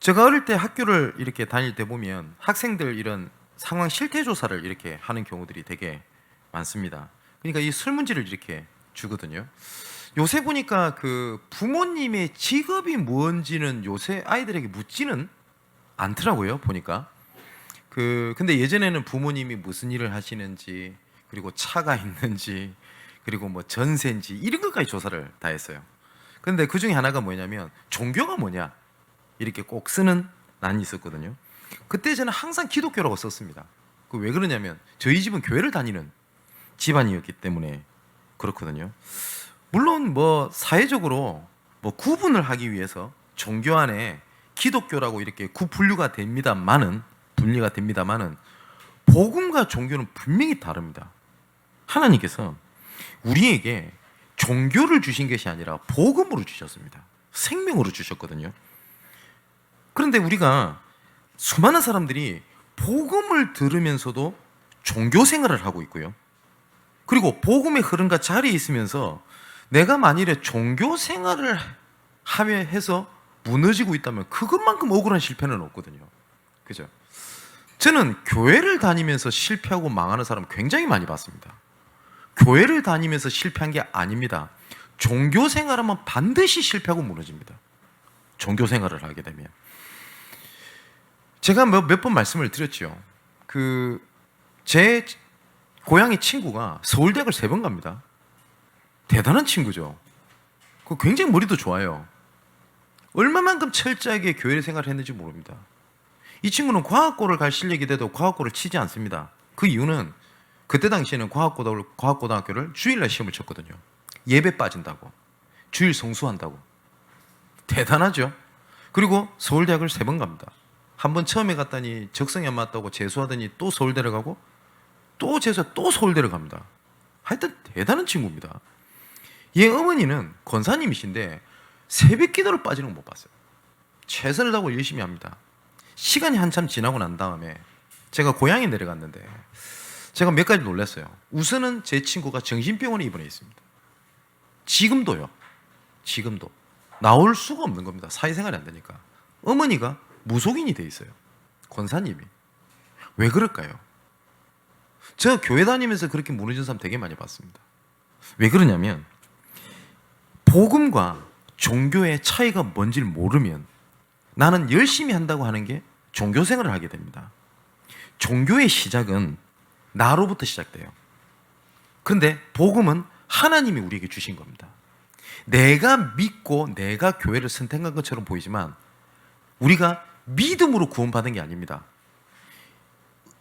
제가 어릴 때 학교를 이렇게 다닐 때 보면 학생들 이런 상황 실태 조사를 이렇게 하는 경우들이 되게 많습니다. 그러니까 이 설문지를 이렇게 주거든요. 요새 보니까 그 부모님의 직업이 뭔지는 요새 아이들에게 묻지는 않더라고요. 보니까 근데 예전에는 부모님이 무슨 일을 하시는지, 그리고 차가 있는지, 그리고 뭐 전세인지 이런 것까지 조사를 다 했어요. 근데 그 중에 하나가 뭐냐면 종교가 뭐냐 이렇게 꼭 쓰는 난이 있었거든요. 그때 저는 항상 기독교라고 썼습니다. 그 왜 그러냐면 저희 집은 교회를 다니는 집안이었기 때문에 그렇거든요. 물론 뭐 사회적으로 뭐 구분을 하기 위해서 종교 안에 기독교라고 이렇게 분류가 됩니다만은 복음과 종교는 분명히 다릅니다. 하나님께서 우리에게 종교를 주신 것이 아니라 복음으로 주셨습니다. 생명으로 주셨거든요. 그런데 우리가 수많은 사람들이 복음을 들으면서도 종교 생활을 하고 있고요. 그리고 복음의 흐름과 자리에 있으면서 내가 만일에 종교 생활을 하며 해서 무너지고 있다면 그것만큼 억울한 실패는 없거든요. 그죠? 저는 교회를 다니면서 실패하고 망하는 사람 굉장히 많이 봤습니다. 교회를 다니면서 실패한 게 아닙니다. 종교 생활하면 반드시 실패하고 무너집니다. 종교 생활을 하게 되면. 제가 몇 번 말씀을 드렸죠. 제 고향의 친구가 서울대학을 3번 갑니다. 대단한 친구죠. 굉장히 머리도 좋아요. 얼마만큼 철저하게 교회 생활을 했는지 모릅니다. 이 친구는 과학고를 갈 실력이 돼도 과학고를 치지 않습니다. 그 이유는 그때 당시에는 과학고등학교를 주일날 시험을 쳤거든요. 예배 빠진다고, 주일 성수한다고. 대단하죠. 그리고 서울대학을 3번 갑니다. 한 번 처음에 갔더니 적성이 안 맞다고 재수하더니 또 서울대를 가고, 또 재수해 또 서울대를 갑니다. 하여튼 대단한 친구입니다. 얘 어머니는 권사님이신데 새벽 기도를 빠지는 거 못 봤어요. 최선을 다하고 열심히 합니다. 시간이 한참 지나고 난 다음에 제가 고향에 내려갔는데 제가 몇 가지 놀랐어요. 우선은 제 친구가 정신병원에 입원해 있습니다. 지금도 나올 수가 없는 겁니다. 사회생활이 안 되니까. 어머니가 무속인이 돼 있어요. 권사님이. 왜 그럴까요? 저 교회 다니면서 그렇게 무너진 사람 되게 많이 봤습니다. 왜 그러냐면 복음과 종교의 차이가 뭔지를 모르면 나는 열심히 한다고 하는 게 종교 생활을 하게 됩니다. 종교의 시작은 나로부터 시작돼요. 그런데 복음은 하나님이 우리에게 주신 겁니다. 내가 믿고 내가 교회를 선택한 것처럼 보이지만 우리가 믿음으로 구원받은 게 아닙니다.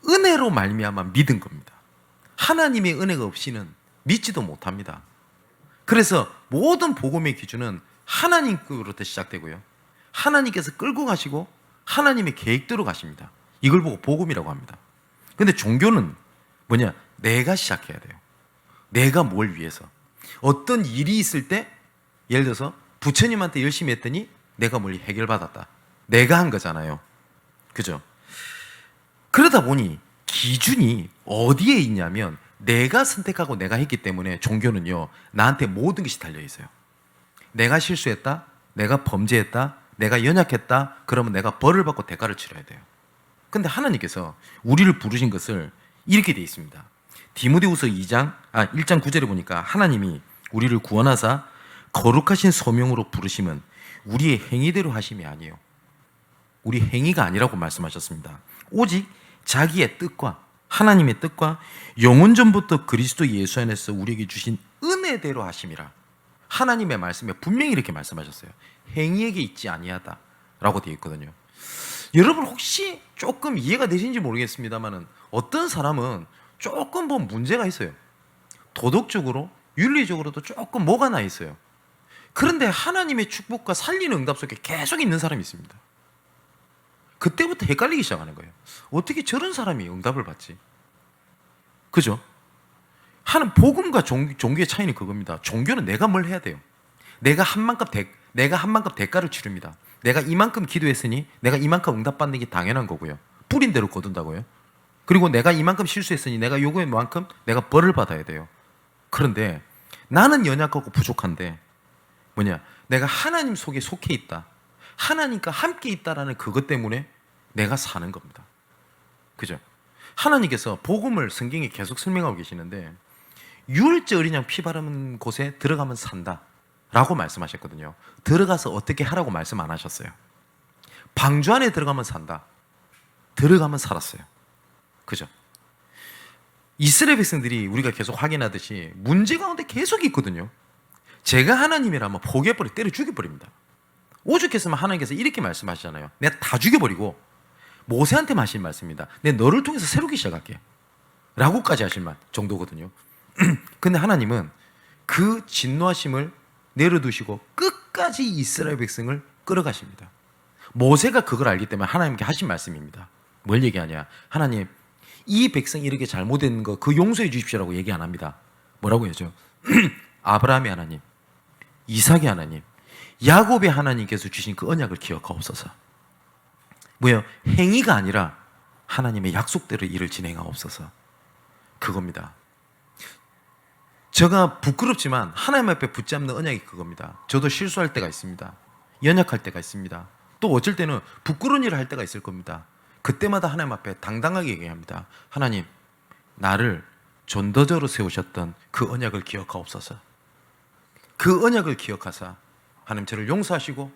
은혜로 말미암아 믿은 겁니다. 하나님의 은혜가 없이는 믿지도 못합니다. 그래서 모든 복음의 기준은 하나님으로부터 시작되고요. 하나님께서 끌고 가시고 하나님의 계획대로 가십니다. 이걸 보고 복음이라고 합니다. 근데 종교는 뭐냐? 내가 시작해야 돼요. 내가 뭘 위해서. 어떤 일이 있을 때 예를 들어서 부처님한테 열심히 했더니 내가 뭘 해결받았다. 내가 한 거잖아요. 그죠? 그러다 보니 기준이 어디에 있냐면 내가 선택하고 내가 했기 때문에 종교는요, 나한테 모든 것이 달려 있어요. 내가 실수했다, 내가 범죄했다, 내가 연약했다, 그러면 내가 벌을 받고 대가를 치러야 돼요. 근데 하나님께서 우리를 부르신 것을 이렇게 되어 있습니다. 디모데후서 1장 9절에 보니까 하나님이 우리를 구원하사 거룩하신 소명으로 부르심은 우리의 행위대로 하심이 아니에요. 우리 행위가 아니라고 말씀하셨습니다. 오직 자기의 뜻과 하나님의 뜻과 영원 전부터 그리스도 예수 안에서 우리에게 주신 은혜대로 하심이라. 하나님의 말씀에 분명히 이렇게 말씀하셨어요. 행위에게 있지 아니하다라고 되어 있거든요. 여러분 혹시 조금 이해가 되시는지 모르겠습니다만 어떤 사람은 조금 뭐 문제가 있어요. 도덕적으로 윤리적으로도 조금 뭐가 나 있어요. 그런데 하나님의 축복과 살리는 응답 속에 계속 있는 사람이 있습니다. 그때부터 헷갈리기 시작하는 거예요. 어떻게 저런 사람이 응답을 받지? 그죠? 하는 복음과 종교의 차이는 그겁니다. 종교는 내가 뭘 해야 돼요. 내가 한 만큼 대가를 치릅니다. 내가 이만큼 기도했으니 내가 이만큼 응답받는 게 당연한 거고요. 뿌린 대로 거둔다고요. 그리고 내가 이만큼 실수했으니 내가 요구한 만큼 내가 벌을 받아야 돼요. 그런데 나는 연약하고 부족한데 뭐냐? 내가 하나님 속에 속해 있다. 하나님과 함께 있다라는 그것 때문에 내가 사는 겁니다. 그죠? 하나님께서 복음을 성경에 계속 설명하고 계시는데 유월절 어린 양 피 바르는 곳에 들어가면 산다 라고 말씀하셨거든요. 들어가서 어떻게 하라고 말씀 안 하셨어요. 방주 안에 들어가면 산다. 들어가면 살았어요. 그죠? 이스라엘 백성들이 우리가 계속 확인하듯이 문제 가운데 계속 있거든요. 제가 하나님이라면 포기해버려 때려 죽여버립니다. 오죽했으면 하나님께서 이렇게 말씀하시잖아요. 내가 다 죽여버리고 모세한테 하신 말씀입니다. 내가 너를 통해서 새롭게 시작할게 라고까지 하신 말 정도거든요. 근데 하나님은 그 진노하심을 내려두시고 끝까지 이스라엘 백성을 끌어가십니다. 모세가 그걸 알기 때문에 하나님께 하신 말씀입니다. 뭘 얘기하냐? 하나님, 이 백성이 이렇게 잘못된 거 그 용서해 주십시오라고 얘기 안 합니다. 뭐라고 하죠? 아브라함의 하나님, 이삭의 하나님, 야곱의 하나님께서 주신 그 언약을 기억하옵소서. 뭐예요? 행위가 아니라 하나님의 약속대로 일을 진행하옵소서. 그겁니다. 제가 부끄럽지만 하나님 앞에 붙잡는 언약이 그겁니다. 저도 실수할 때가 있습니다. 연약할 때가 있습니다. 또 어쩔 때는 부끄러운 일을 할 때가 있을 겁니다. 그때마다 하나님 앞에 당당하게 얘기합니다. 하나님, 나를 전도자로 세우셨던 그 언약을 기억하옵소서. 그 언약을 기억하사 하나님 저를 용서하시고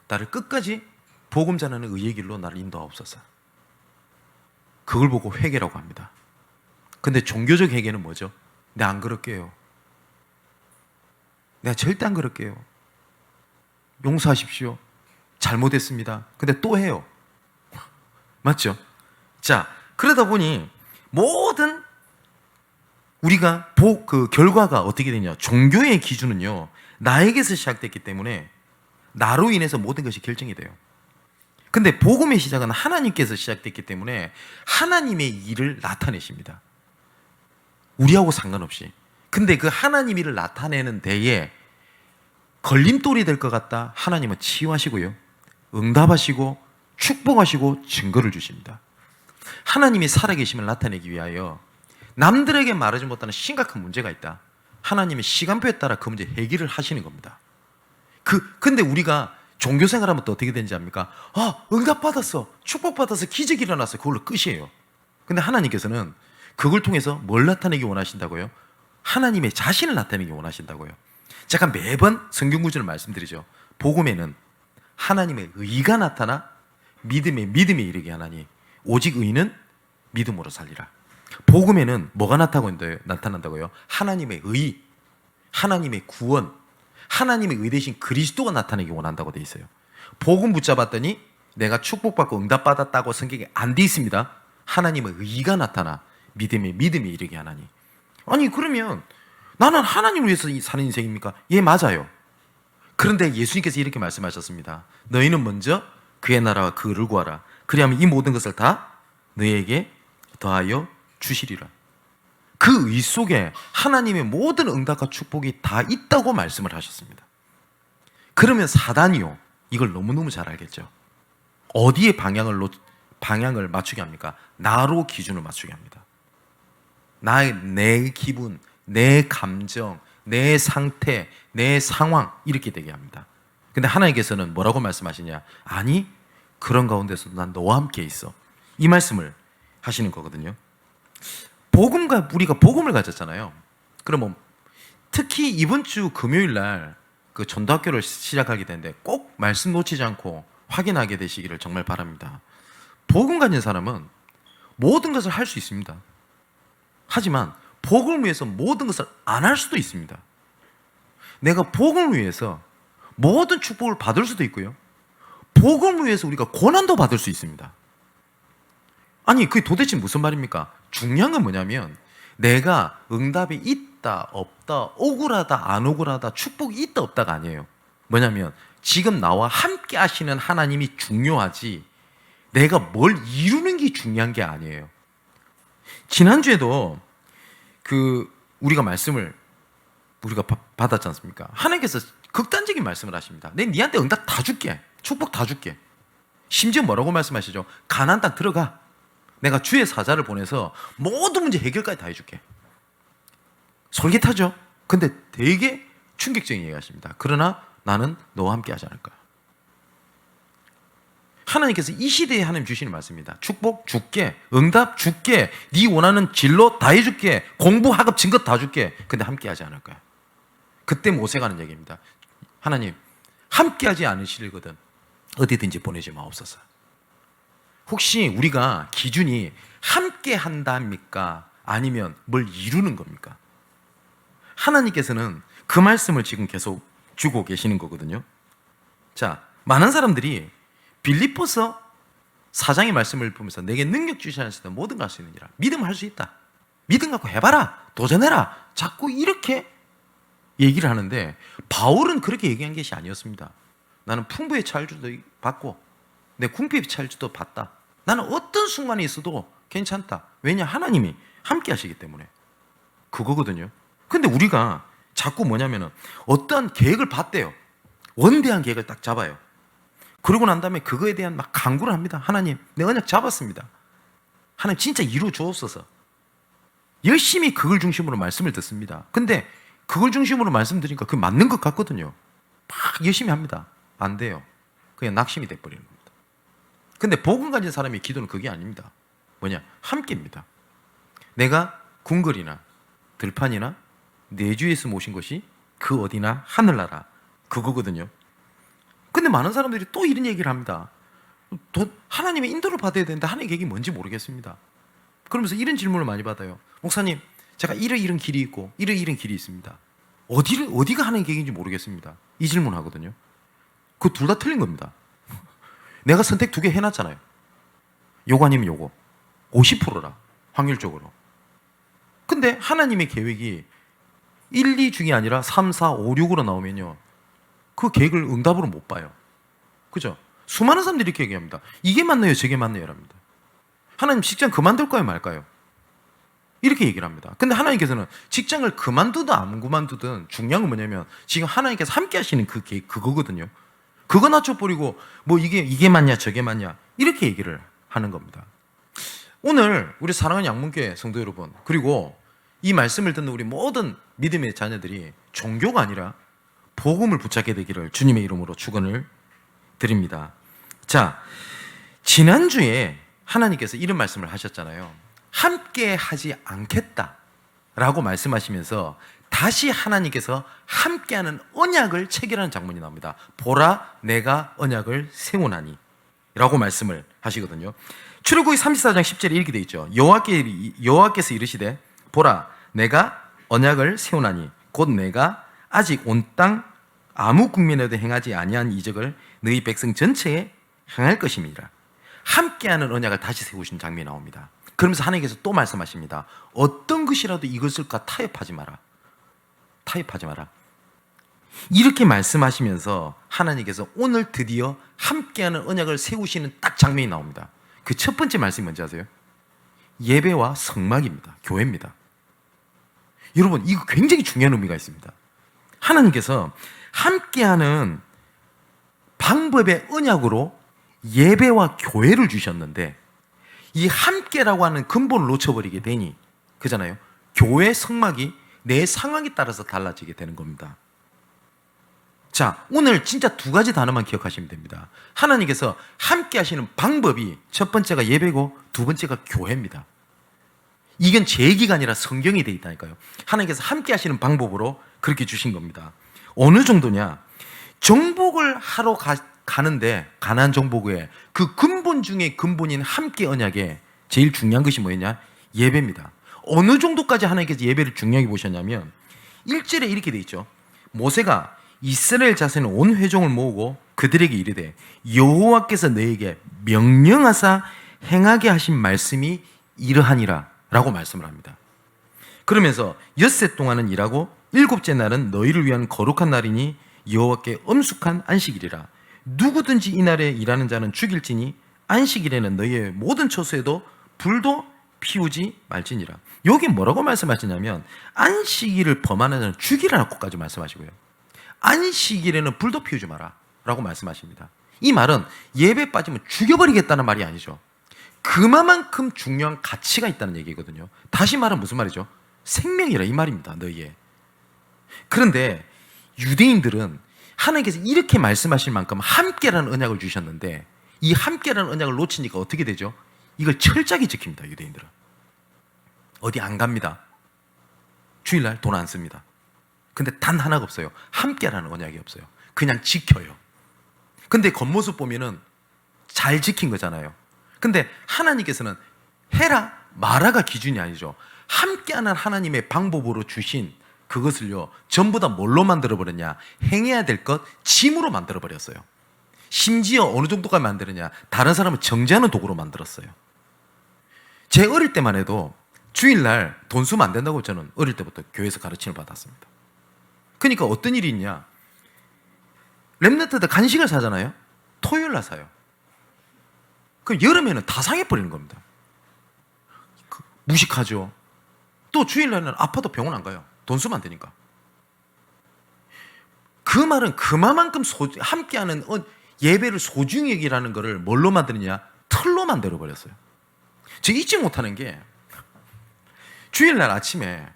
나를 끝까지 복음 전하는 의의 길로 나를 인도하옵소서. 그걸 보고 회개라고 합니다. 근데 종교적 회개는 뭐죠? 내가 안 그럴게요. 내가 절대 안 그럴게요. 용서하십시오. 잘못했습니다. 근데 또 해요. 맞죠? 자, 그러다 보니 모든 우리가 그 결과가 어떻게 되냐? 종교의 기준은요, 나에게서 시작됐기 때문에 나로 인해서 모든 것이 결정이 돼요. 근데 복음의 시작은 하나님께서 시작됐기 때문에 하나님의 일을 나타내십니다. 우리하고 상관없이. 근데 그 하나님 일을 나타내는 데에 걸림돌이 될 것 같다. 하나님은 치유하시고요, 응답하시고 축복하시고 증거를 주십니다. 하나님이 살아계심을 나타내기 위하여 남들에게 말하지 못하는 심각한 문제가 있다. 하나님의 시간표에 따라 그 문제 해결을 하시는 겁니다. 근데 우리가 종교 생활하면 또 어떻게 되는지 압니까? 응답받았어, 축복받았어, 기적이 일어났어. 그걸로 끝이에요. 근데 하나님께서는 그걸 통해서 뭘 나타내기 원하신다고요? 하나님의 자신을 나타내기 원하신다고요. 제가 매번 성경 구절을 말씀드리죠. 복음에는 하나님의 의가 나타나 믿음에 이르게 하나니 오직 의는 믿음으로 살리라. 복음에는 뭐가 나타난다고요? 하나님의 의, 하나님의 구원, 하나님의 의 대신 그리스도가 나타내기 원한다고 돼 있어요. 복음 붙잡았더니 내가 축복받고 응답받았다고 성경에 안 돼 있습니다. 하나님의 의가 나타나 믿음에 이르게 하나니. 아니 그러면 나는 하나님을 위해서 사는 인생입니까? 예, 맞아요. 그런데 예수님께서 이렇게 말씀하셨습니다. 너희는 먼저 그의 나라와 그 의를 구하라. 그리하면 이 모든 것을 다 너희에게 더하여 주시리라. 그 의 속에 하나님의 모든 응답과 축복이 다 있다고 말씀을 하셨습니다. 그러면 사단이요, 이걸 너무너무 잘 알겠죠. 어디에 방향을 맞추게 합니까? 나로 기준을 맞추게 합니다. 내 기분, 내 감정, 내 상태, 내 상황 이렇게 되게 합니다. 근데 하나님께서는 뭐라고 말씀하시냐? 아니, 그런 가운데서도 난 너와 함께 있어. 이 말씀을 하시는 거거든요. 우리가 복음을 가졌잖아요. 그러면 특히 이번 주 금요일 날 그 전도학교를 시작하게 되는데 꼭 말씀 놓치지 않고 확인하게 되시기를 정말 바랍니다. 복음 가진 사람은 모든 것을 할 수 있습니다. 하지만 복음을 위해서 모든 것을 안 할 수도 있습니다. 내가 복음을 위해서 모든 축복을 받을 수도 있고요, 복음을 위해서 우리가 고난도 받을 수 있습니다. 아니 그게 도대체 무슨 말입니까? 중요한 건 뭐냐면 내가 응답이 있다 없다, 억울하다 안 억울하다, 축복이 있다 없다가 아니에요. 뭐냐면 지금 나와 함께 하시는 하나님이 중요하지 내가 뭘 이루는 게 중요한 게 아니에요. 지난주에도 우리가 말씀을 우리가 받았지 않습니까? 하나님께서 극단적인 말씀을 하십니다. 내가 니한테 응답 다 줄게, 축복 다 줄게. 심지어 뭐라고 말씀하시죠? 가나안 땅 들어가. 내가 주의 사자를 보내서 모든 문제 해결까지 다 해줄게. 솔깃하죠? 근데 되게 충격적인 얘기가 있습니다. 그러나 나는 너와 함께 하지 않을 거야. 하나님께서 이 시대에 하나님 주시는 말씀입니다. 축복 줄게, 응답 줄게, 네 원하는 진로 다 해줄게, 공부 학업 증거 다 줄게. 근데 함께 하지 않을 거야. 그때 모세가 하는 얘기입니다. 하나님, 함께 하지 않으시거든 어디든지 보내지 마옵소서. 혹시 우리가 기준이 함께 한답니까? 아니면 뭘 이루는 겁니까? 하나님께서는 그 말씀을 지금 계속 주고 계시는 거거든요. 자, 많은 사람들이 빌립보서 4장의 말씀을 보면서 내게 능력 주시는 모든 걸 할 수 있느니라. 믿음 할 수 있다. 믿음 갖고 해봐라. 도전해라. 자꾸 이렇게 얘기를 하는데 바울은 그렇게 얘기한 것이 아니었습니다. 나는 풍부의 차일주도 받고 내 궁핍의 차일주도 받다. 나는 어떤 순간에 있어도 괜찮다. 왜냐? 하나님이 함께 하시기 때문에. 그거거든요. 근데 우리가 자꾸 뭐냐면은 어떠한 계획을 봤대요. 원대한 계획을 딱 잡아요. 그러고 난 다음에 그거에 대한 막 간구를 합니다. 하나님, 내 언약 잡았습니다. 하나님 진짜 이루어 주옵소서. 열심히 그걸 중심으로 말씀을 듣습니다. 근데 그걸 중심으로 말씀드리니까 그게 맞는 것 같거든요. 막 열심히 합니다. 안 돼요. 그냥 낙심이 돼버리는 겁니다. 근데 복음 가진 사람의 기도는 그게 아닙니다. 뭐냐? 함께입니다. 내가 궁궐이나 들판이나 내주에서 모신 것이 그 어디나 하늘나라 그거거든요. 근데 많은 사람들이 또 이런 얘기를 합니다. 하나님의 인도를 받아야 되는데 하나님의 계획이 뭔지 모르겠습니다. 그러면서 이런 질문을 많이 받아요. 목사님, 제가 이런 길이 있고 이런 길이 있습니다. 어디가 하나님의 계획인지 모르겠습니다. 이 질문 하거든요. 그 둘 다 틀린 겁니다. 내가 선택 2개 해놨잖아요. 요거 아니면 요거. 50%라 확률적으로. 근데 하나님의 계획이 1, 2 중이 아니라 3, 4, 5, 6으로 나오면요, 그 계획을 응답으로 못 봐요. 그죠? 수많은 사람들이 이렇게 얘기합니다. 이게 맞나요? 저게 맞나요? 랍니다. 하나님 직장 그만둘까요? 말까요? 이렇게 얘기를 합니다. 근데 하나님께서는 직장을 그만두든 안 그만두든 중요한 건 뭐냐면 지금 하나님께서 함께 하시는 그 계획 그거거든요. 그거 낮춰버리고 뭐 이게 맞냐 저게 맞냐 이렇게 얘기를 하는 겁니다. 오늘 우리 사랑하는 양문교회 성도 여러분, 그리고 이 말씀을 듣는 우리 모든 믿음의 자녀들이 종교가 아니라 복음을 붙잡게 되기를 주님의 이름으로 축원을 드립니다. 자, 지난주에 하나님께서 이런 말씀을 하셨잖아요. 함께 하지 않겠다라고 말씀하시면서 다시 하나님께서 함께하는 언약을 체결하는 장면이 나옵니다. 보라, 내가 언약을 세우나니 라고 말씀을 하시거든요. 출애굽기 34장 10절에 이렇게 되어 있죠. 여호와께서 이르시되 보라, 내가 언약을 세우나니 곧 내가 아직 온 땅 아무 국민에도 행하지 아니한 이적을 너희 백성 전체에 행할 것임이라. 함께하는 언약을 다시 세우신 장면이 나옵니다. 그러면서 하나님께서 또 말씀하십니다. 어떤 것이라도 이것을까 타협하지 마라. 타협하지 마라. 이렇게 말씀하시면서 하나님께서 오늘 드디어 함께하는 언약을 세우시는 딱 장면이 나옵니다. 그 첫 번째 말씀이 뭔지 아세요? 예배와 성막입니다. 교회입니다. 여러분, 이거 굉장히 중요한 의미가 있습니다. 하나님께서 함께하는 방법의 언약으로 예배와 교회를 주셨는데 이 함께라고 하는 근본을 놓쳐버리게 되니 그잖아요. 교회 성막이 내 상황에 따라서 달라지게 되는 겁니다. 자, 오늘 진짜 2가지 단어만 기억하시면 됩니다. 하나님께서 함께 하시는 방법이 첫 번째가 예배고 2번째가 교회입니다. 이건 제 얘기가 아니라 성경이 되어 있다니까요. 하나님께서 함께 하시는 방법으로 그렇게 주신 겁니다. 어느 정도냐? 정복을 하러 가는데 가나안 정복에 그 근본 중에 근본인 함께 언약에 제일 중요한 것이 뭐였냐? 예배입니다. 어느 정도까지 하나님께서 예배를 중요하게 보셨냐면 1절에 이렇게 되어 있죠. 모세가 이스라엘 자손의 온 회종을 모으고 그들에게 이르되 여호와께서 너에게 명령하사 행하게 하신 말씀이 이러하니라 라고 말씀을 합니다. 그러면서 엿새 동안은 일하고 7째 날은 너희를 위한 거룩한 날이니 여호와께 엄숙한 안식일이라. 누구든지 이날에 일하는 자는 죽일지니 안식일에는 너희의 모든 처소에도 불도 피우지 말지니라. 여기 뭐라고 말씀하시냐면 안식일을 범하는 자는 죽이라고까지 말씀하시고요. 안식일에는 불도 피우지 마라 라고 말씀하십니다. 이 말은 예배 빠지면 죽여버리겠다는 말이 아니죠. 그만큼 중요한 가치가 있다는 얘기거든요. 다시 말하면 무슨 말이죠? 생명이라 이 말입니다. 너희의. 그런데 유대인들은 하나님께서 이렇게 말씀하실 만큼 함께라는 언약을 주셨는데 이 함께라는 언약을 놓치니까 어떻게 되죠? 이걸 철저하게 지킵니다. 유대인들은. 어디 안 갑니다. 주일날 돈 안 씁니다. 근데 단 하나가 없어요. 함께라는 언약이 없어요. 그냥 지켜요. 근데 겉모습 보면은 잘 지킨 거잖아요. 근데 하나님께서는 해라 마라가 기준이 아니죠. 함께하는 하나님의 방법으로 주신 그것을요 전부 다 뭘로 만들어버렸냐, 행해야 될 것 짐으로 만들어버렸어요. 심지어 어느 정도까지 만드느냐, 다른 사람을 정죄하는 도구로 만들었어요. 제 어릴 때만 해도 주일날 돈 쓰면 안 된다고 저는 어릴 때부터 교회에서 가르침을 받았습니다. 그러니까 어떤 일이 있냐, 랩런트들 간식을 사잖아요. 토요일날 사요. 그럼 여름에는 다 상해버리는 겁니다. 무식하죠. 또 주일날은 아파도 병원 안 가요. 돈 쓰면 안 되니까. 그 말은 그만큼 함께하는 예배를 소중히 여기라는 것을 뭘로 만드느냐? 틀로 만들어버렸어요. 제가 잊지 못하는 게 주일날 아침에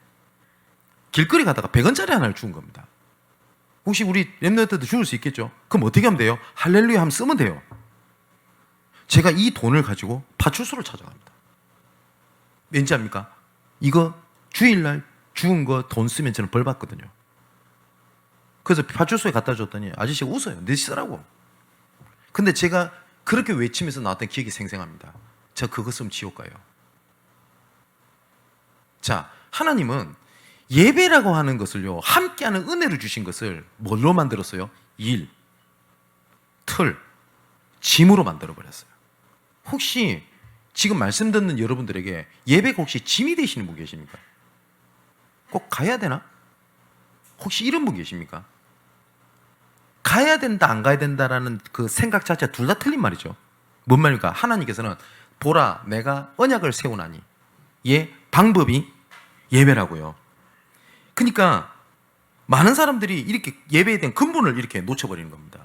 길거리 가다가 100원짜리 하나를 주운 겁니다. 혹시 우리 랩런트도 주울 수 있겠죠? 그럼 어떻게 하면 돼요? 할렐루야 하면 쓰면 돼요. 제가 이 돈을 가지고 파출소를 찾아갑니다. 왠지 압니까? 이거 주일날 주운 거 돈 쓰면 저는 벌 받거든요. 그래서 파출소에 갖다 줬더니 아저씨가 웃어요. 내 쓰라고. 근데 제가 그렇게 외치면서 나왔던 기억이 생생합니다. 저 그거 쓰면 지옥 가요. 자, 하나님은 예배라고 하는 것을요, 함께하는 은혜를 주신 것을 뭘로 만들었어요? 일, 틀, 짐으로 만들어버렸어요. 혹시 지금 말씀 듣는 여러분들에게 예배가 혹시 짐이 되시는 분 계십니까? 꼭 가야 되나? 혹시 이런 분 계십니까? 가야 된다, 안 가야 된다라는 그 생각 자체가 둘 다 틀린 말이죠. 뭔 말입니까? 하나님께서는 보라, 내가 언약을 세우나니 예, 방법이 예배라고요. 그러니까 많은 사람들이 이렇게 예배에 대한 근본을 이렇게 놓쳐버리는 겁니다.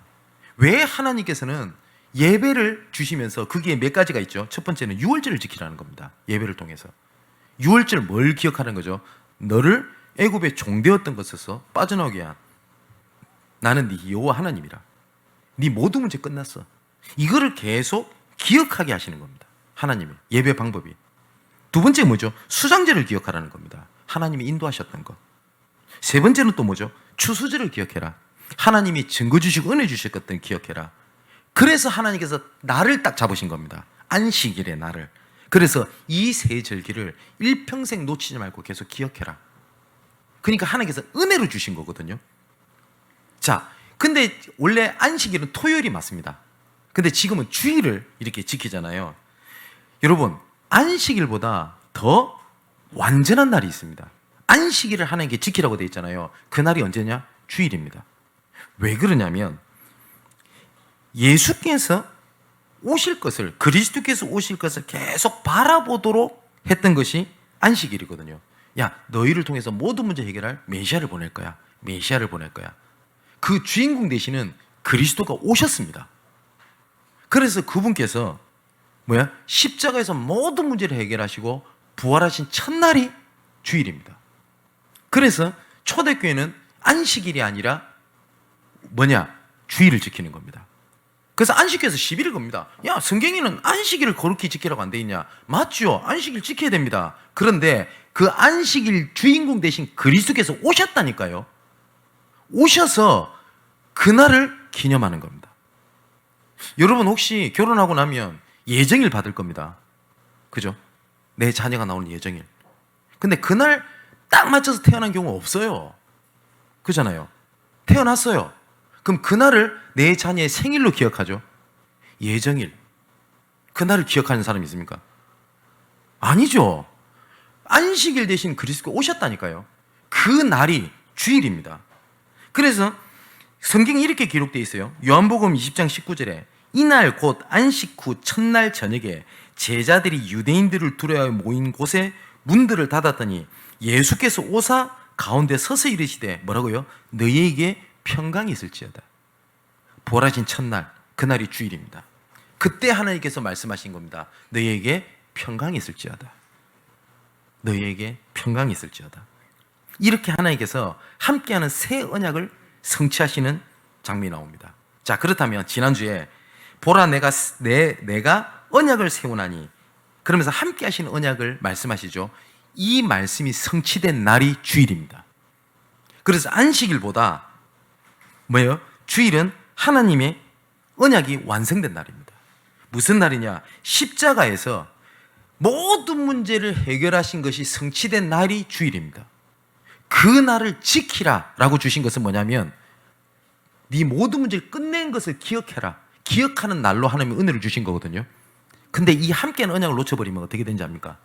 왜 하나님께서는 예배를 주시면서 거기에 몇 가지가 있죠. 첫 번째는 유월절을 지키라는 겁니다. 예배를 통해서. 유월절 뭘 기억하는 거죠? 너를 애굽의 종되었던 것에서 빠져나오게 한 나는 네 여호와 하나님이라. 네 모든 문제 끝났어. 이거를 계속 기억하게 하시는 겁니다. 하나님의 예배 방법이. 두 번째 뭐죠? 수장제를 기억하라는 겁니다. 하나님이 인도하셨던 것. 세 번째는 또 뭐죠? 추수제를 기억해라. 하나님이 증거 주시고 은혜 주셨던 기억해라. 그래서 하나님께서 날을 딱 잡으신 겁니다. 안식일의 날을. 그래서 이 세 절기를 일평생 놓치지 말고 계속 기억해라. 그러니까 하나님께서 은혜로 주신 거거든요. 자, 근데 원래 안식일은 토요일이 맞습니다. 근데 지금은 주일을 이렇게 지키잖아요. 여러분, 안식일보다 더 완전한 날이 있습니다. 안식일을 하나님께 지키라고 되어 있잖아요. 그 날이 언제냐? 주일입니다. 왜 그러냐면 예수께서 오실 것을, 그리스도께서 오실 것을 계속 바라보도록 했던 것이 안식일이거든요. 야, 너희를 통해서 모든 문제 해결할 메시아를 보낼 거야. 메시아를 보낼 거야. 그 주인공 되시는 그리스도가 오셨습니다. 그래서 그분께서 십자가에서 모든 문제를 해결하시고 부활하신 첫날이 주일입니다. 그래서 초대교회는 안식일이 아니라 주일을 지키는 겁니다. 그래서 안식일에서 10일을 겁니다. 야, 성경에는 안식일을 거룩히 지키라고 안 돼 있냐? 맞죠? 안식일 지켜야 됩니다. 그런데 그 안식일 주인공 되신 그리스도께서 오셨다니까요. 오셔서 그날을 기념하는 겁니다. 여러분 혹시 결혼하고 나면 예정일 받을 겁니다. 그죠? 내 자녀가 나오는 예정일. 근데 그날 딱 맞춰서 태어난 경우 없어요. 그잖아요. 태어났어요. 그럼 그날을 내 자녀의 생일로 기억하죠. 예정일. 그날을 기억하는 사람이 있습니까? 아니죠. 안식일 대신 그리스도가 오셨다니까요. 그 날이 주일입니다. 그래서 성경에 이렇게 기록되어 있어요. 요한복음 20장 19절에 이날 곧 안식 후 첫날 저녁에 제자들이 유대인들을 두려워하여 모인 곳에 문들을 닫았더니 예수께서 오사 가운데 서서 이르시되 뭐라고요? 너희에게 평강이 있을지어다. 부활하신 첫날, 그날이 주일입니다. 그때 하나님께서 말씀하신 겁니다. 너희에게 평강이 있을지어다. 너희에게 평강이 있을지어다. 이렇게 하나님께서 함께하는 새 언약을 성취하시는 장면이 나옵니다. 자, 그렇다면 지난주에 보라 내가 언약을 세우나니, 그러면서 함께 하시는 언약을 말씀하시죠. 이 말씀이 성취된 날이 주일입니다. 그래서 안식일보다 뭐예요? 주일은 하나님의 언약이 완성된 날입니다. 무슨 날이냐? 십자가에서 모든 문제를 해결하신 것이 성취된 날이 주일입니다. 그 날을 지키라 라고 주신 것은 뭐냐면, 네 모든 문제를 끝낸 것을 기억해라, 기억하는 날로 하나님이 은혜를 주신 거거든요. 근데 이 함께하는 언약을 놓쳐버리면 어떻게 되는지 압니까?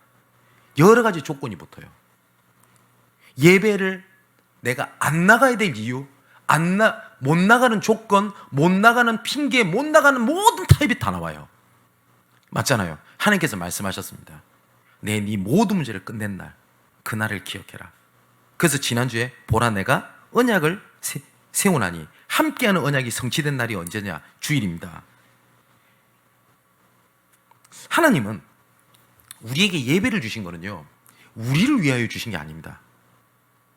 여러 가지 조건이 붙어요. 예배를 내가 안 나가야 될 이유, 못 나가는 조건, 못 나가는 핑계, 못 나가는 모든 타입이 다 나와요. 맞잖아요. 하나님께서 말씀하셨습니다. 네 모든 문제를 끝낸 날, 그 날을 기억해라. 그래서 지난주에 보라 내가 언약을 세우나니, 함께하는 언약이 성취된 날이 언제냐? 주일입니다. 하나님은 우리에게 예배를 주신 거는요, 우리를 위하여 주신 게 아닙니다.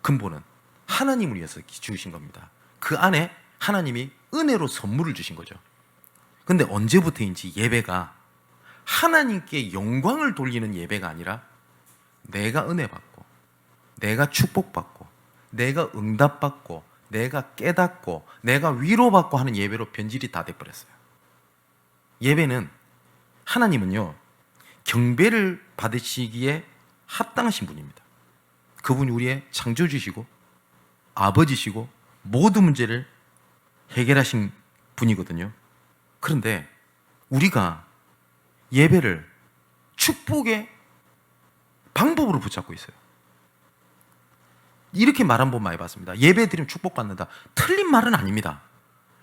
근본은 하나님을 위해서 주신 겁니다. 그 안에 하나님이 은혜로 선물을 주신 거죠. 근데 언제부터인지 예배가 하나님께 영광을 돌리는 예배가 아니라 내가 은혜 받고, 내가 축복받고, 내가 응답받고, 내가 깨닫고, 내가 위로받고 하는 예배로 변질이 다 돼버렸어요. 예배는, 하나님은요, 경배를 받으시기에 합당하신 분입니다. 그분이 우리의 창조주시고 아버지시고 모든 문제를 해결하신 분이거든요. 그런데 우리가 예배를 축복의 방법으로 붙잡고 있어요. 이렇게 말 한 번 많이 봤습니다. 예배 드리면 축복받는다. 틀린 말은 아닙니다.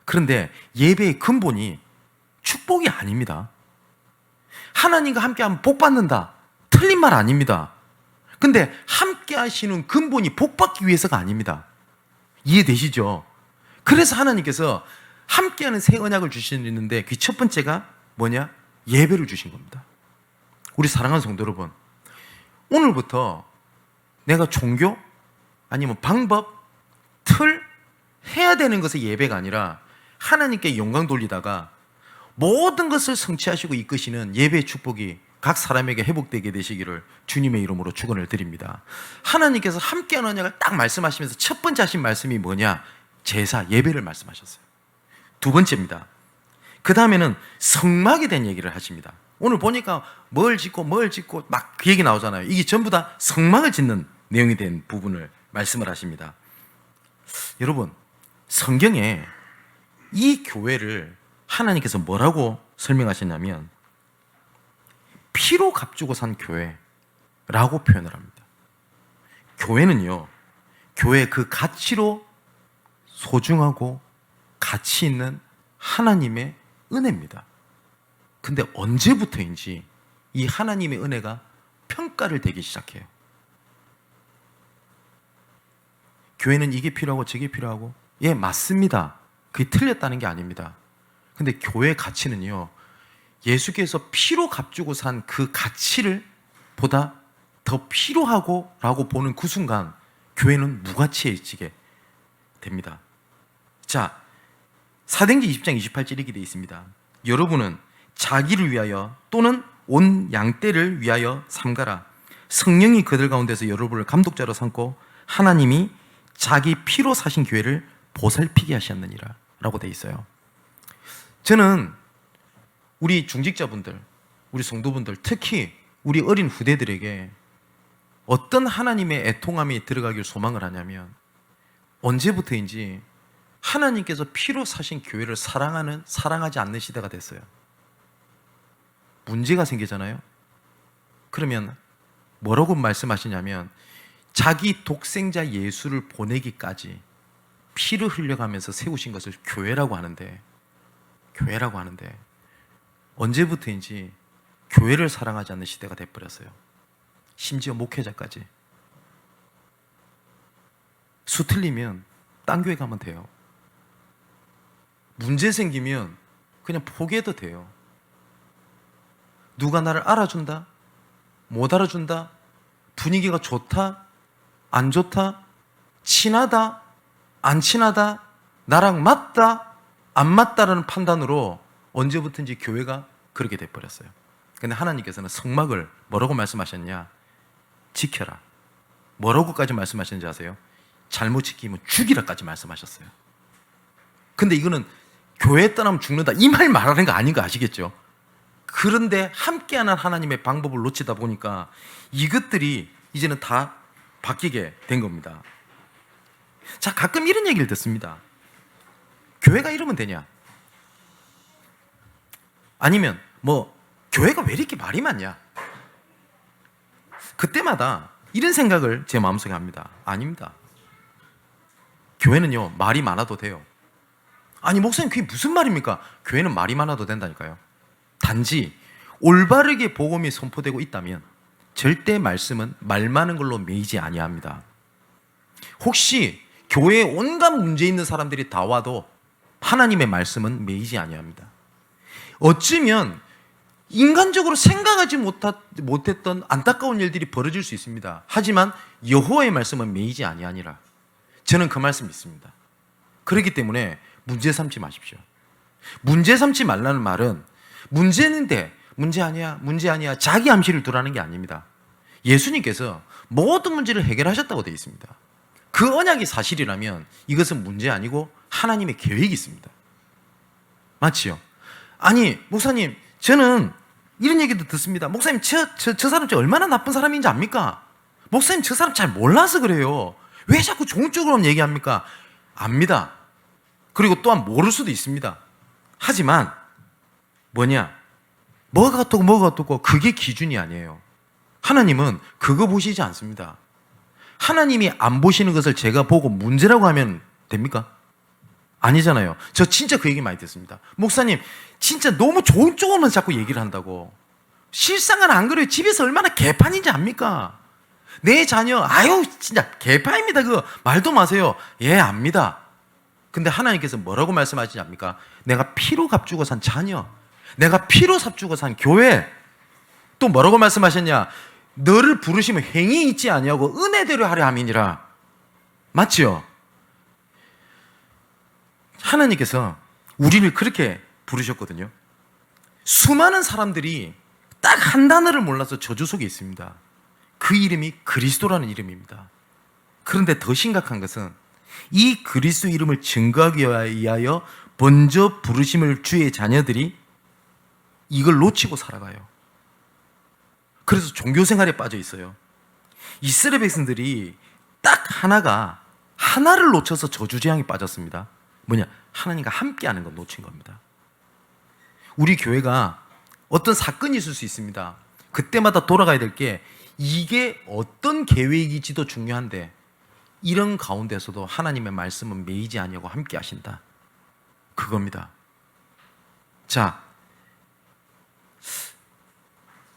그런데 예배의 근본이 축복이 아닙니다. 하나님과 함께하면 복받는다. 틀린 말 아닙니다. 근데 함께 하시는 근본이 복받기 위해서가 아닙니다. 이해되시죠? 그래서 하나님께서 함께하는 새 언약을 주시는데, 그 첫 번째가 뭐냐? 예배를 주신 겁니다. 우리 사랑하는 성도 여러분, 오늘부터 내가 종교 아니면 방법, 틀 해야 되는 것의 예배가 아니라 하나님께 영광 돌리다가 모든 것을 성취하시고 이끄시는 예배의 축복이 각 사람에게 회복되게 되시기를 주님의 이름으로 축원을 드립니다. 하나님께서 함께하는 언약을 딱 말씀하시면서 첫 번째 하신 말씀이 뭐냐? 제사, 예배를 말씀하셨어요. 두 번째입니다. 그 다음에는 성막에 대한 얘기를 하십니다. 오늘 보니까 뭘 짓고 막 그 얘기 나오잖아요. 이게 전부 다 성막을 짓는 내용이 된 부분을 말씀을 하십니다. 여러분, 성경에 이 교회를 하나님께서 뭐라고 설명하셨냐면 피로 값주고 산 교회라고 표현을 합니다. 교회는요, 교회의 그 가치로 소중하고 가치 있는 하나님의 은혜입니다. 근데 언제부터인지 이 하나님의 은혜가 평가를 되기 시작해요. 교회는 이게 필요하고 저게 필요하고, 예, 맞습니다. 그게 틀렸다는 게 아닙니다. 근데 교회의 가치는요, 예수께서 피로 값주고 산 그 가치를 보다 더 필요하고 라고 보는 그 순간 교회는 무가치해지게 됩니다. 자, 사도행전 20장 28절 이렇게 되어 있습니다. 여러분은 자기를 위하여 또는 온 양떼를 위하여 삼가라. 성령이 그들 가운데서 여러분을 감독자로 삼고 하나님이 자기 피로 사신 교회를 보살피게 하셨느니라 라고 되어 있어요. 저는 우리 중직자분들, 우리 성도분들, 특히 우리 어린 후대들에게 어떤 하나님의 애통함이 들어가길 소망을 하냐면, 언제부터인지 하나님께서 피로 사신 교회를 사랑하지 않는 시대가 됐어요. 문제가 생기잖아요. 그러면 뭐라고 말씀하시냐면, 자기 독생자 예수를 보내기까지 피를 흘려가면서 세우신 것을 교회라고 하는데 언제부터인지 교회를 사랑하지 않는 시대가 돼버렸어요. 심지어 목회자까지. 수 틀리면 딴 교회 가면 돼요. 문제 생기면 그냥 포기해도 돼요. 누가 나를 알아준다? 못 알아준다? 분위기가 좋다, 안 좋다, 친하다, 안 친하다, 나랑 맞다, 안 맞다라는 판단으로 언제부턴지 교회가 그렇게 돼버렸어요. 근데 하나님께서는 성막을 뭐라고 말씀하셨냐? 지켜라. 뭐라고까지 말씀하셨는지 아세요? 잘못 지키면 죽이라까지 말씀하셨어요. 근데 이거는 교회 떠나면 죽는다 이 말 말하는 거 아닌 거 아시겠죠? 그런데 함께하는 하나님의 방법을 놓치다 보니까 이것들이 이제는 다 바뀌게 된 겁니다. 자, 가끔 이런 얘기를 듣습니다. 교회가 이러면 되냐? 아니면 교회가 왜 이렇게 말이 많냐? 그때마다 이런 생각을 제 마음속에 합니다. 아닙니다. 교회는요, 말이 많아도 돼요. 아니, 목사님 그게 무슨 말입니까? 교회는 말이 많아도 된다니까요. 단지 올바르게 복음이 선포되고 있다면 절대 말씀은 말 많은 걸로 매이지 아니합니다. 혹시 교회에 온갖 문제 있는 사람들이 다 와도 하나님의 말씀은 매이지 아니합니다. 어쩌면 인간적으로 생각하지 못했던 안타까운 일들이 벌어질 수 있습니다. 하지만 여호와의 말씀은 매이지 아니하니라. 저는 그 말씀 믿습니다. 그렇기 때문에 문제 삼지 마십시오. 문제 삼지 말라는 말은 문제는데 문제 아니야 자기 암시를 두라는 게 아닙니다. 예수님께서 모든 문제를 해결하셨다고 되어 있습니다. 그 언약이 사실이라면 이것은 문제 아니고 하나님의 계획이 있습니다. 맞지요? 아니, 목사님, 저는 이런 얘기도 듣습니다. 목사님, 저 사람 얼마나 나쁜 사람인지 압니까? 목사님, 저 사람 잘 몰라서 그래요. 왜 자꾸 좋은 쪽으로만 얘기합니까? 압니다. 그리고 또한 모를 수도 있습니다. 하지만 뭐가 어떻고 그게 기준이 아니에요. 하나님은 그거 보시지 않습니다. 하나님이 안 보시는 것을 제가 보고 문제라고 하면 됩니까? 아니잖아요. 저 진짜 그 얘기 많이 듣습니다. 목사님, 진짜 너무 좋은 쪽으로만 자꾸 얘기를 한다고. 실상은 안 그래요. 집에서 얼마나 개판인지 압니까? 내 자녀, 진짜 개판입니다. 그거 말도 마세요. 예, 압니다. 근데 하나님께서 뭐라고 말씀하시지 않습니까? 내가 피로 값주고 산 자녀, 내가 피로 삽주고 산 교회, 또 뭐라고 말씀하셨냐? 너를 부르시면 행위 있지 아니하고 은혜대로 하려 함이니라. 맞죠? 하나님께서 우리를 그렇게 부르셨거든요. 수많은 사람들이 딱 한 단어를 몰라서 저주 속에 있습니다. 그 이름이 그리스도라는 이름입니다. 그런데 더 심각한 것은 이 그리스도 이름을 증거하기 위하여 먼저 부르심을 주의 자녀들이 이걸 놓치고 살아가요. 그래서 종교생활에 빠져 있어요. 이스라엘 백성들이 딱 하나를 놓쳐서 저주재앙에 빠졌습니다. 하나님과 함께하는 걸 놓친 겁니다. 우리 교회가 어떤 사건이 있을 수 있습니다. 그때마다 돌아가야 될 게 이게 어떤 계획이지도 중요한데 이런 가운데서도 하나님의 말씀은 매이지 아니하고 함께 하신다. 그겁니다. 자,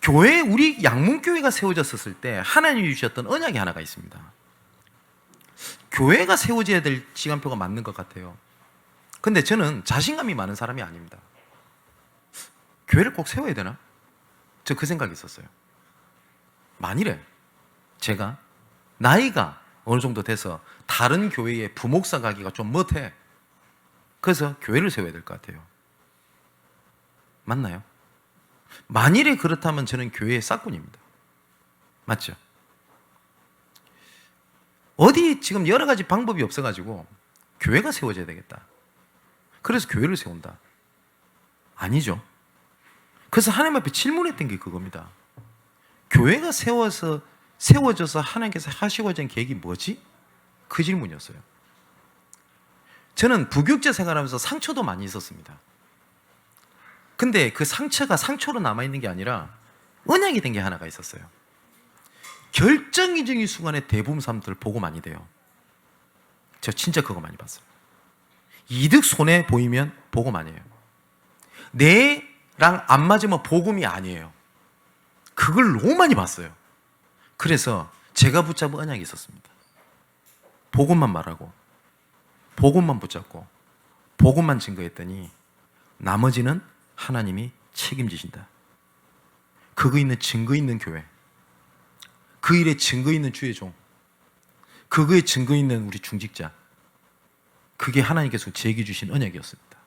우리 양문교회가 세워졌을 때 하나님이 주셨던 언약이 하나가 있습니다. 교회가 세워져야 될 시간표가 맞는 것 같아요. 근데 저는 자신감이 많은 사람이 아닙니다. 교회를 꼭 세워야 되나? 저 그 생각이 있었어요. 만일에 제가 나이가 어느 정도 돼서 다른 교회에 부목사 가기가 좀 못해. 그래서 교회를 세워야 될 것 같아요. 맞나요? 만일에 그렇다면 저는 교회의 싹군입니다. 맞죠? 어디 지금 여러 가지 방법이 없어가지고 교회가 세워져야 되겠다. 그래서 교회를 세운다. 아니죠. 그래서 하나님 앞에 질문했던 게 그겁니다. 교회가 세워져서 하나님께서 하시고자 하는 계획이 뭐지? 그 질문이었어요. 저는 부교육자 생활하면서 상처도 많이 있었습니다. 근데 그 상처가 상처로 남아있는 게 아니라 언약이 된 게 하나가 있었어요. 결정적인 순간에 대부분 사람들 보고 많이 돼요. 저 진짜 그거 많이 봤어요. 이득 손해 보이면 보고 많이 해요. 내랑 안 맞으면 복음이 아니에요. 그걸 너무 많이 봤어요. 그래서 제가 붙잡은 언약이 있었습니다. 복음만 말하고 복음만 붙잡고 복음만 증거했더니 나머지는 하나님이 책임지신다. 그거 있는 증거 있는 교회, 그 일에 증거 있는 주의 종, 그거에 증거 있는 우리 중직자, 그게 하나님께서 제게 주신 언약이었습니다.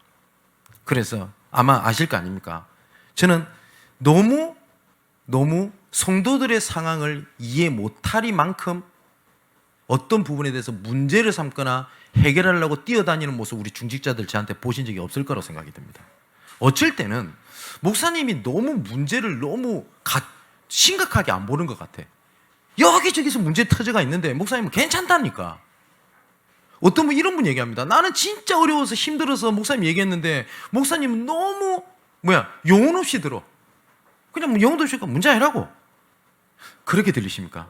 그래서 아마 아실 거 아닙니까? 저는 너무 성도들의 상황을 이해 못하리만큼 어떤 부분에 대해서 문제를 삼거나 해결하려고 뛰어다니는 모습 우리 중직자들 저한테 보신 적이 없을 거라고 생각이 듭니다. 어쩔 때는 목사님이 너무 문제를 너무 심각하게 안 보는 것 같아. 여기저기서 문제 터져가 있는데 목사님은 괜찮다니까. 어떤 분 이런 분 얘기합니다. 나는 진짜 어려워서 힘들어서 목사님 얘기했는데 목사님은 너무 영혼 없이 들어. 그냥 영혼 없이 문제 아니라고. 그렇게 들리십니까?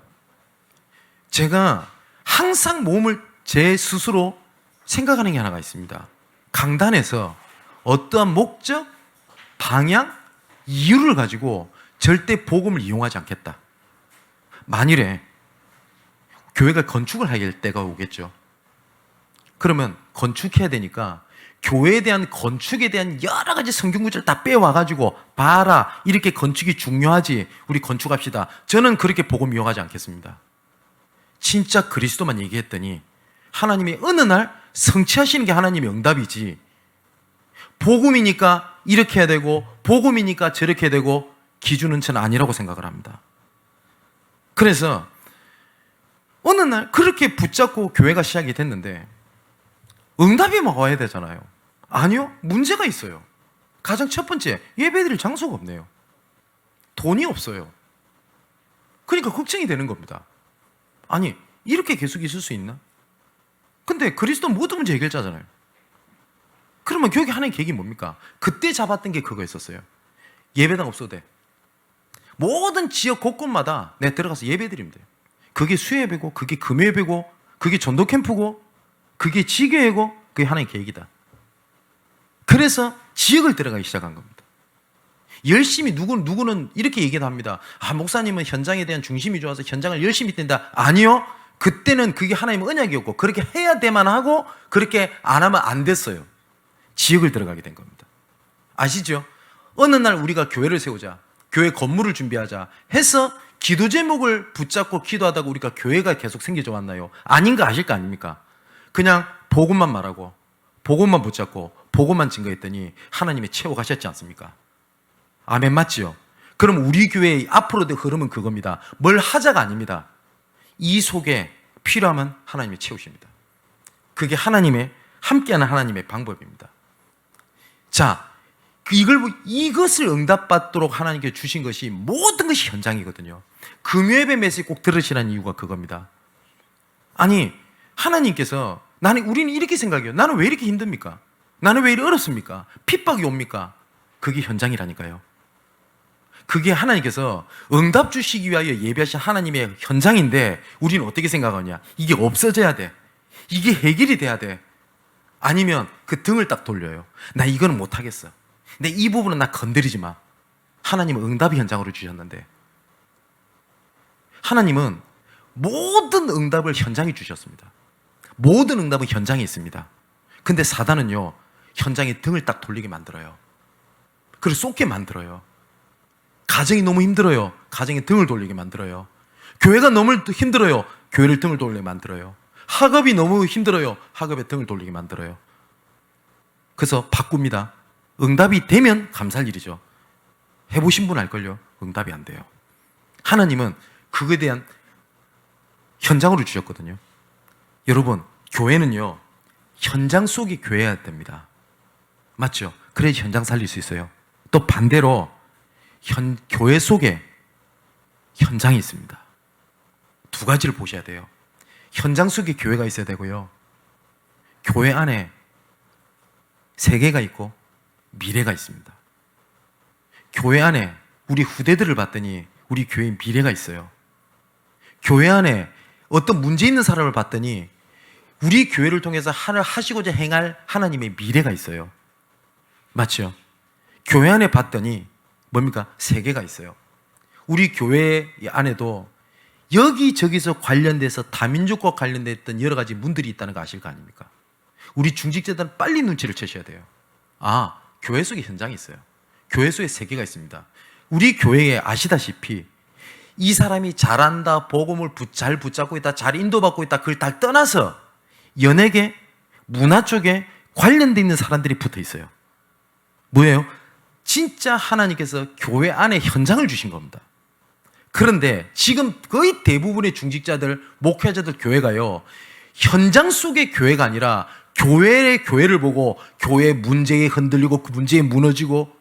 제가 항상 몸을 제 스스로 생각하는 게 하나가 있습니다. 강단에서 어떠한 목적, 방향, 이유를 가지고 절대 복음을 이용하지 않겠다. 만일에 교회가 건축을 해야 할 때가 오겠죠. 그러면 건축해야 되니까 교회에 대한 건축에 대한 여러 가지 성경 구절을 다 빼와가지고 봐라, 이렇게 건축이 중요하지, 우리 건축합시다. 저는 그렇게 복음 이용하지 않겠습니다. 진짜 그리스도만 얘기했더니 하나님이 어느 날 성취하시는 게 하나님의 응답이지, 복음이니까 이렇게 해야 되고 복음이니까 저렇게 해야 되고 기준은 저는 아니라고 생각을 합니다. 그래서 어느 날 그렇게 붙잡고 교회가 시작이 됐는데 응답이 막 와야 되잖아요. 아니요, 문제가 있어요. 가장 첫 번째, 예배드릴 장소가 없네요. 돈이 없어요. 그러니까 걱정이 되는 겁니다. 아니, 이렇게 계속 있을 수 있나? 근데 그리스도는 모든 문제 해결자잖아요. 그러면 교육의 하나의 계획이 뭡니까? 그때 잡았던 게 그거였었어요. 예배당 없어도 돼. 모든 지역 곳곳마다 내가 들어가서 예배드리면 돼요. 그게 수요예배고, 그게 금요예배고, 그게 전도 캠프고, 그게 지교회고, 그게 하나의 계획이다. 그래서 지역을 들어가기 시작한 겁니다. 열심히 누구는 이렇게 얘기도 합니다. 목사님은 현장에 대한 중심이 좋아서 현장을 열심히 뛴다. 아니요. 그때는 그게 하나님의 언약이었고 그렇게 해야 돼만 하고 그렇게 안 하면 안 됐어요. 지역을 들어가게 된 겁니다. 아시죠? 어느 날 우리가 교회를 세우자, 교회 건물을 준비하자 해서 기도 제목을 붙잡고 기도하다가 우리가 교회가 계속 생겨져 왔나요? 아닌 거 아실 거 아닙니까? 그냥 복음만 말하고 복음만 붙잡고 복음만 증거했더니 하나님이 채워가셨지 않습니까? 아멘, 맞지요? 그럼 우리 교회의 앞으로의 흐름은 그겁니다. 뭘 하자가 아닙니다. 이 속에 필요하면 하나님이 채우십니다. 그게 하나님의 함께하는 하나님의 방법입니다. 자, 이것을 응답받도록 하나님께 주신 것이 모든 것이 현장이거든요. 금요예배 메시지 꼭 들으시라는 이유가 그겁니다. 아니, 하나님께서 우리는 이렇게 생각해요. 나는 왜 이렇게 힘듭니까? 나는 왜 이렇게 어렵습니까? 핍박이 옵니까? 그게 현장이라니까요. 그게 하나님께서 응답 주시기 위하여 예배하신 하나님의 현장인데 우리는 어떻게 생각하냐? 이게 없어져야 돼. 이게 해결이 돼야 돼. 아니면 그 등을 딱 돌려요. 나 이거는 못하겠어. 근데 이 부분은 나 건드리지 마. 하나님은 응답이 현장으로 주셨는데 하나님은 모든 응답을 현장에 주셨습니다. 모든 응답은 현장에 있습니다. 근데 사단은요, 현장에 등을 딱 돌리게 만들어요. 그리고 쏟게 만들어요. 가정이 너무 힘들어요. 가정에 등을 돌리게 만들어요. 교회가 너무 힘들어요. 교회를 등을 돌리게 만들어요. 학업이 너무 힘들어요. 학업에 등을 돌리게 만들어요. 그래서 바꿉니다. 응답이 되면 감사할 일이죠. 해보신 분 알걸요? 응답이 안 돼요. 하나님은 그거에 대한 현장으로 주셨거든요. 여러분, 교회는요, 현장 속에 교회여야 됩니다. 맞죠? 그래야 현장 살릴 수 있어요. 또 반대로 교회 속에 현장이 있습니다. 두 가지를 보셔야 돼요. 현장 속에 교회가 있어야 되고요. 교회 안에 세계가 있고 미래가 있습니다. 교회 안에 우리 후대들을 봤더니 우리 교회에 미래가 있어요. 교회 안에 어떤 문제 있는 사람을 봤더니 우리 교회를 통해서 하시고자 행할 하나님의 미래가 있어요. 맞죠? 교회 안에 봤더니 뭡니까? 세계가 있어요. 우리 교회 안에도 여기저기서 관련돼서 다민족과 관련됐던 여러 가지 문들이 있다는 거 아실 거 아닙니까? 우리 중직자들은 빨리 눈치를 채셔야 돼요. 교회 속에 현장이 있어요. 교회 속에 세계가 있습니다. 우리 교회에 아시다시피 이 사람이 잘한다, 복음을 잘 붙잡고 있다, 잘 인도받고 있다, 그걸 다 떠나서 연예계, 문화 쪽에 관련돼 있는 사람들이 붙어 있어요. 뭐예요? 진짜 하나님께서 교회 안에 현장을 주신 겁니다. 그런데 지금 거의 대부분의 중직자들, 목회자들 교회가요, 현장 속의 교회가 아니라 교회의 교회를 보고 교회 문제에 흔들리고 그 문제에 무너지고,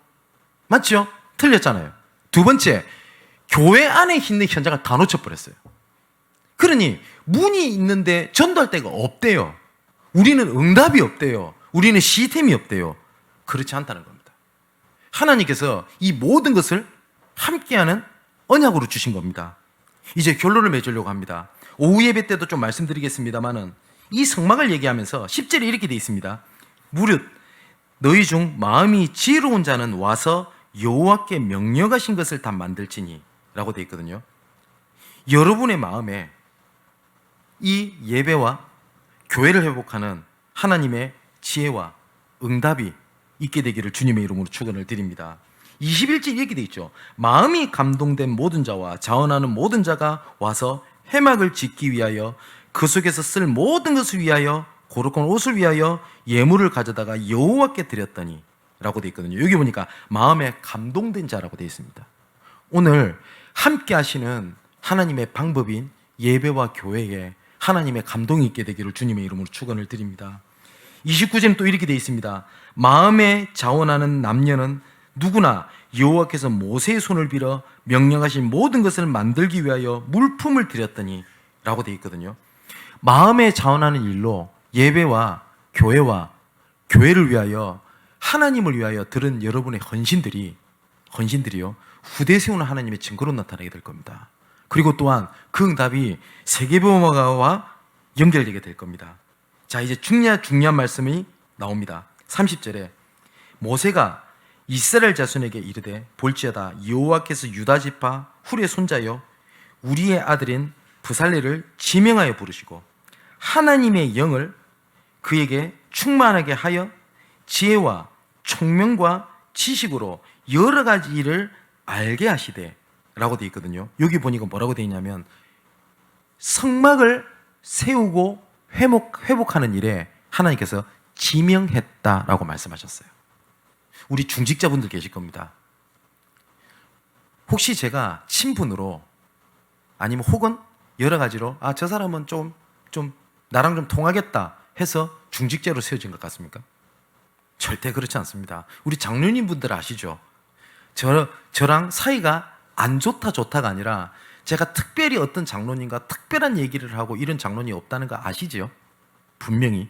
맞죠? 틀렸잖아요. 두 번째, 교회 안에 있는 현장을 다 놓쳐버렸어요. 그러니 문이 있는데 전도할 데가 없대요. 우리는 응답이 없대요. 우리는 시스템이 없대요. 그렇지 않다는 겁니다. 하나님께서 이 모든 것을 함께하는 언약으로 주신 겁니다. 이제 결론을 맺으려고 합니다. 오후 예배 때도 좀 말씀드리겠습니다만은 이 성막을 얘기하면서 10절에 이렇게 되어 있습니다. 무릇 너희 중 마음이 지혜로운 자는 와서 여호와께 명령하신 것을 다 만들지니 라고 되어 있거든요. 여러분의 마음에 이 예배와 교회를 회복하는 하나님의 지혜와 응답이 있게 되기를 주님의 이름으로 축원을 드립니다. 21절 이렇게 되어 있죠. 마음이 감동된 모든 자와 자원하는 모든 자가 와서 회막을 짓기 위하여 그 속에서 쓸 모든 것을 위하여 고룩한 옷을 위하여 예물을 가져다가 여호와께 드렸더니 라고 되어 있거든요. 여기 보니까 마음에 감동된 자라고 되어 있습니다. 오늘 함께 하시는 하나님의 방법인 예배와 교회에 하나님의 감동이 있게 되기를 주님의 이름으로 축원을 드립니다. 29절은 또 이렇게 되어 있습니다. 마음에 자원하는 남녀는 누구나 여호와께서 모세의 손을 빌어 명령하신 모든 것을 만들기 위하여 물품을 드렸더니 라고 되어 있거든요. 마음에 자원하는 일로 예배와 교회를 위하여 하나님을 위하여 들은 여러분의 헌신들이요 후대 세우는 하나님의 증거로 나타나게 될 겁니다. 그리고 또한 그 응답이 세계보험화와 연결되게 될 겁니다. 자, 이제 중요한 말씀이 나옵니다. 30절에 모세가 이스라엘 자손에게 이르되 볼지어다 여호와께서 유다 지파 훌의 손자여 우리의 아들인 브살레를 지명하여 부르시고 하나님의 영을 그에게 충만하게 하여 지혜와 총명과 지식으로 여러 가지 일을 알게 하시되 라고 되어 있거든요. 여기 보니까 뭐라고 되어 있냐면 성막을 세우고 회복하는 일에 하나님께서 지명했다라고 말씀하셨어요. 우리 중직자분들 계실 겁니다. 혹시 제가 친분으로 아니면 혹은 여러 가지로 저 사람은 좀 나랑 좀 통하겠다 해서 중직자로 세워진 것 같습니까? 절대 그렇지 않습니다. 우리 장로님 분들 아시죠? 저랑 사이가 안 좋다가 아니라 제가 특별히 어떤 장로님과 특별한 얘기를 하고 이런 장로님이 없다는 거 아시죠? 분명히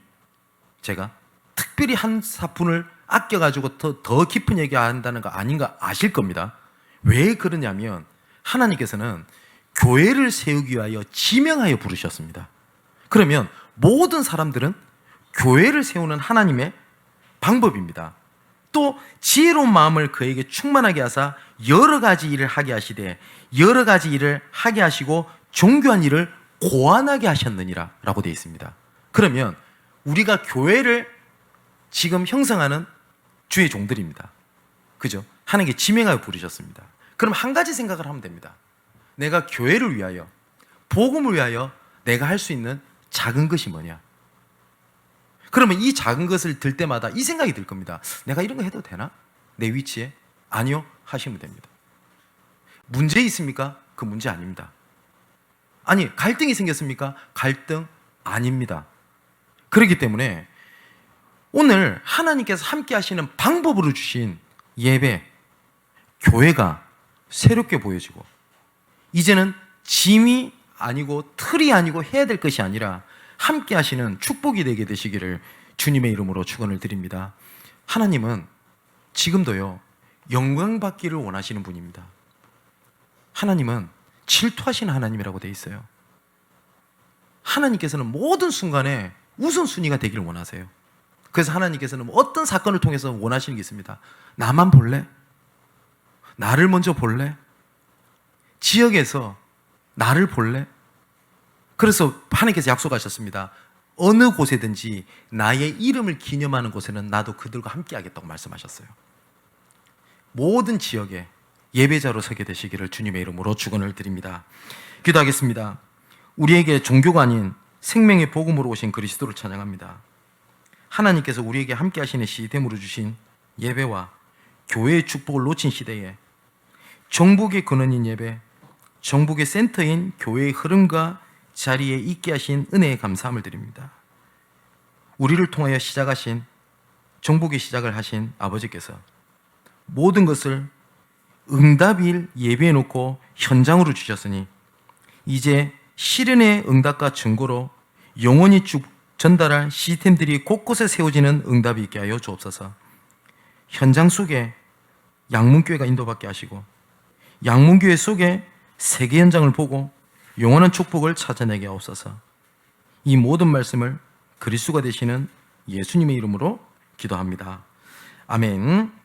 제가 특별히 한 사분을 아껴가지고 더 깊은 얘기 한다는 거 아닌가 아실 겁니다. 왜 그러냐면 하나님께서는 교회를 세우기 위하여 지명하여 부르셨습니다. 그러면 모든 사람들은 교회를 세우는 하나님의 방법입니다. 또 지혜로운 마음을 그에게 충만하게 하사 여러 가지 일을 하게 하시되 여러 가지 일을 하게 하시고 종교한 일을 고안하게 하셨느니라 라고 되어 있습니다. 그러면 우리가 교회를 지금 형성하는 주의 종들입니다. 그죠? 하나님께 지명하여 부르셨습니다. 그럼 한 가지 생각을 하면 됩니다. 내가 교회를 위하여 복음을 위하여 내가 할 수 있는 작은 것이 뭐냐? 그러면 이 작은 것을 들 때마다 이 생각이 들 겁니다. 내가 이런 거 해도 되나? 내 위치에? 아니요 하시면 됩니다. 문제 있습니까? 그 문제 아닙니다. 아니 갈등이 생겼습니까? 갈등 아닙니다. 그렇기 때문에 오늘 하나님께서 함께 하시는 방법으로 주신 예배, 교회가 새롭게 보여지고 이제는 짐이 아니고 틀이 아니고 해야 될 것이 아니라 함께 하시는 축복이 되게 되시기를 주님의 이름으로 축원을 드립니다. 하나님은 지금도요 영광 받기를 원하시는 분입니다. 하나님은 질투하시는 하나님이라고 되어 있어요. 하나님께서는 모든 순간에 우선순위가 되기를 원하세요. 그래서 하나님께서는 어떤 사건을 통해서 원하시는 게 있습니다. 나만 볼래? 나를 먼저 볼래? 지역에서 나를 볼래? 그래서 하나님께서 약속하셨습니다. 어느 곳에든지 나의 이름을 기념하는 곳에는 나도 그들과 함께 하겠다고 말씀하셨어요. 모든 지역에 예배자로 서게 되시기를 주님의 이름으로 축원을 드립니다. 기도하겠습니다. 우리에게 종교가 아닌 생명의 복음으로 오신 그리스도를 찬양합니다. 하나님께서 우리에게 함께 하시는 시스템으로 주신 예배와 교회의 축복을 놓친 시대에 정복의 근원인 예배, 정복의 센터인 교회의 흐름과 자리에 있게 하신 은혜에 감사함을 드립니다. 우리를 통하여 시작하신 정복의 시작을 하신 아버지께서 모든 것을 응답일 예배해 놓고 현장으로 주셨으니 이제 실현의 응답과 증거로 영원히 쭉 전달할 시스템들이 곳곳에 세워지는 응답이 있게 하여 주옵소서. 현장 속에 양문교회가 인도받게 하시고 양문교회 속에 세계 현장을 보고 영원한 축복을 찾아내게 하옵소서. 이 모든 말씀을 그리스도가 되시는 예수님의 이름으로 기도합니다. 아멘.